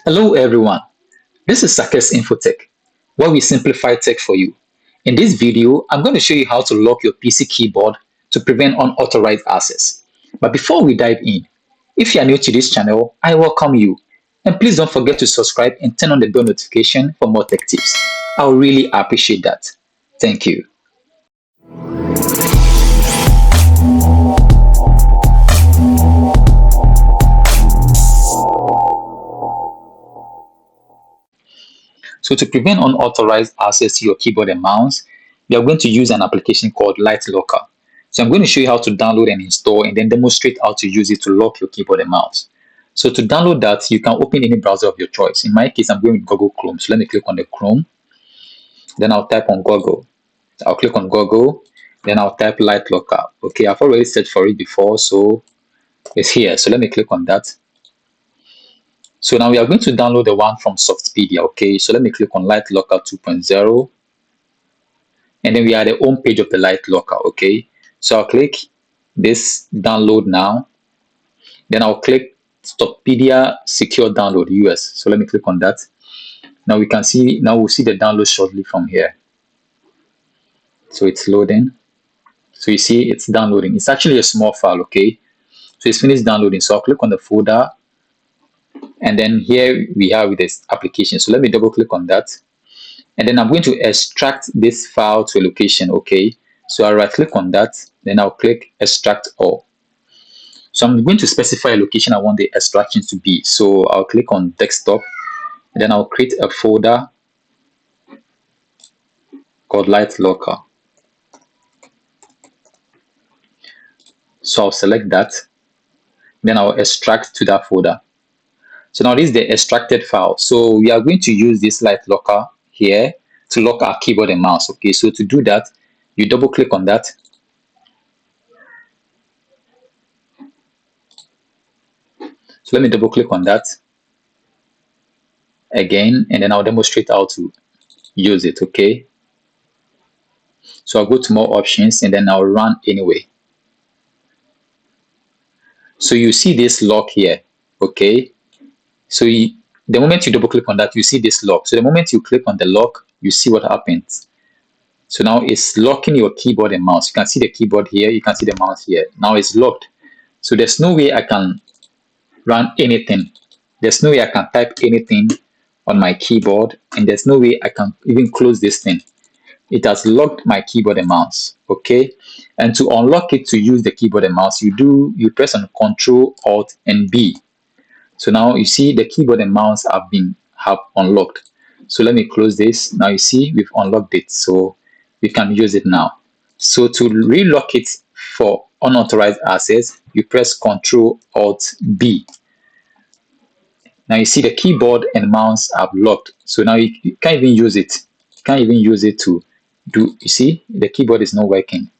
Hello everyone, this is Sakes Infotech, where we simplify tech for you. In this video, I'm going to show you how to lock your PC keyboard to prevent unauthorized access. But before we dive in, if you are new to this channel, I welcome you. And please don't forget to subscribe and turn on the bell notification for more tech tips. I will really appreciate that. Thank you. So to prevent unauthorized access to your keyboard and mouse, we are going to use an application called Light Locker. So I'm going to show you how to download and install and then demonstrate how to use it to lock your keyboard and mouse. So to download that, you can open any browser of your choice. In my case, I'm going with Google Chrome. So let me click on the Chrome. Then I'll type on Google. I'll click on Google. Then I'll type Light Locker. Okay, I've already searched for it before, so it's here. So let me click on that. So now we are going to download the one from Softpedia. Okay, so let me click on Light Locker 2.0. And then we are at the home page of the Light Locker. Okay, so I'll click this download now. Then I'll click Softpedia Secure Download US. So let me click on that. Now we can see, now we'll see the download shortly from here. So it's loading. So you see it's downloading. It's actually a small file. Okay, so it's finished downloading. So I'll click on the folder. And then here we are with this application. So let me double click on that. And then I'm going to extract this file to a location. Okay, so I'll right click on that. Then I'll click extract all. So I'm going to specify a location I want the extraction to be. So I'll click on desktop. And then I'll create a folder called Light Locker. So I'll select that. Then I'll extract to that folder. So now this is the extracted file. So we are going to use this Light Locker here to lock our keyboard and mouse. Okay, so to do that, you double click on that. So let me double click on that again, and then I'll demonstrate how to use it. Okay, so I'll go to more options and then I'll run anyway. So you see this lock here. Okay, so the moment you double click on that, you see this lock. So the moment you click on the lock, you see what happens. So now it's locking your keyboard and mouse. You can see the keyboard here, you can see the mouse here. Now it's locked. So there's no way I can run anything. There's no way I can type anything on my keyboard, and there's no way I can even close this thing. It has locked my keyboard and mouse. Okay, and to unlock it to use the keyboard and mouse, you press on Control Alt and B. So now you see the keyboard and mouse have unlocked. So let me close this. Now you see we've unlocked it, so we can use it now. So to relock it for unauthorized access, you press Control Alt B. Now you see the keyboard and mouse are locked. So now you can't even use it. You can't even use it to do. You see the keyboard is not working.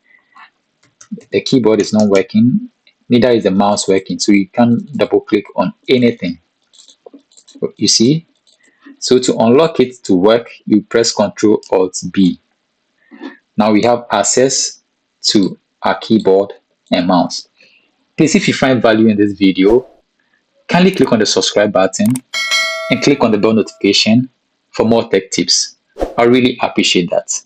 The keyboard is not working. Neither is the mouse working. So you can't double click on anything. You see. So to unlock it to work, you press Control Alt B. Now we have access to our keyboard and mouse. Please, if you find value in this video, kindly click on the subscribe button and click on the bell notification for more tech tips. I really appreciate that.